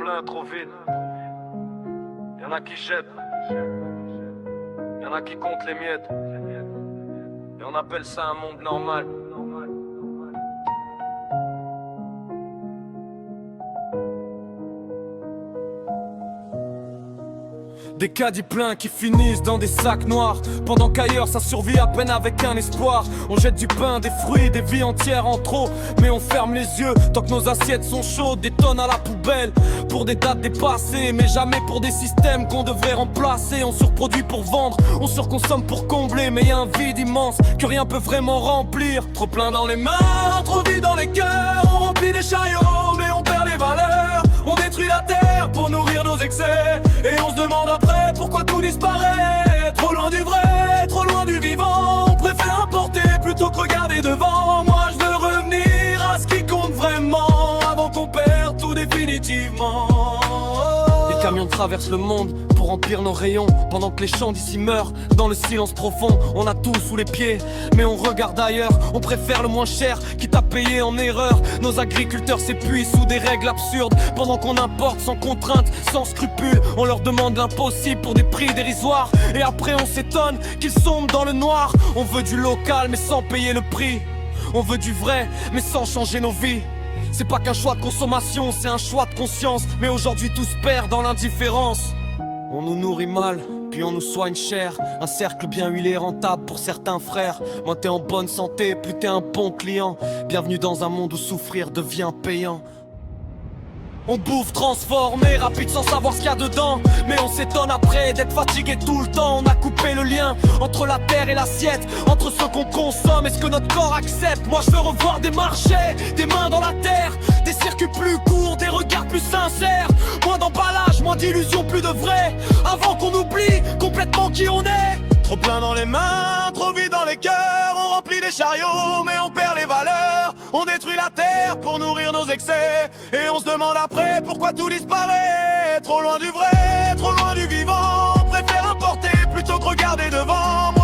plein, trop vite. Y'en a qui jettent, y'en a qui comptent les miettes. Et on appelle ça un monde normal. Des caddies pleins qui finissent dans des sacs noirs, pendant qu'ailleurs ça survit à peine avec un espoir. On jette du pain, des fruits, des vies entières en trop, mais on ferme les yeux tant que nos assiettes sont chaudes. Des tonnes à la poubelle pour des dates dépassées, mais jamais pour des systèmes qu'on devrait remplacer. On surproduit pour vendre, on surconsomme pour combler, mais y a un vide immense que rien peut vraiment remplir. Trop plein dans les mains, trop vide dans les cœurs. On remplit des chariots, mais on perd les valeurs. On détruit la terre pour nourrir nos excès, et on se demande après pourquoi tout disparaît. Trop loin du vrai, trop loin du vivant. On préfère importer plutôt que regarder devant. Moi je veux revenir à ce qui compte vraiment, avant qu'on perde tout définitivement. Les camions traversent le monde pour remplir nos rayons, pendant que les champs d'ici meurent dans le silence profond. On a tout sous les pieds, mais on regarde ailleurs. On préfère le moins cher, quitte à payer en erreur. Nos agriculteurs s'épuisent sous des règles absurdes, pendant qu'on importe sans contrainte, sans scrupule. On leur demande l'impossible pour des prix dérisoires, et après on s'étonne qu'ils sombrent dans le noir. On veut du local mais sans payer le prix. On veut du vrai mais sans changer nos vies. C'est pas qu'un choix de consommation, c'est un choix de conscience. Mais aujourd'hui tout se perd dans l'indifférence. On nous nourrit mal, puis on nous soigne cher. Un cercle bien huilé rentable pour certains frères. Moins t'es en bonne santé, plus t'es un bon client. Bienvenue dans un monde où souffrir devient payant. On bouffe transformé, rapide sans savoir ce qu'il y a dedans. Mais on s'étonne après d'être fatigué tout le temps. On a coupé le lien entre la terre et l'assiette, entre ce qu'on consomme et ce que notre corps accepte. Moi je veux revoir des marchés, des mains dans la terre, des circuits plus courts, des regards plus sincères. Moins d'emballage, moins d'illusions, plus de vrai, avant qu'on oublie complètement qui on est. Trop plein dans les mains, trop vide dans les cœurs. On remplit des chariots mais on perd les valeurs. On détruit la terre pour nourrir nos excès, et on se demande après pourquoi tout disparaît. Trop loin du vrai, trop loin du vivant. On préfère importer plutôt que regarder devant.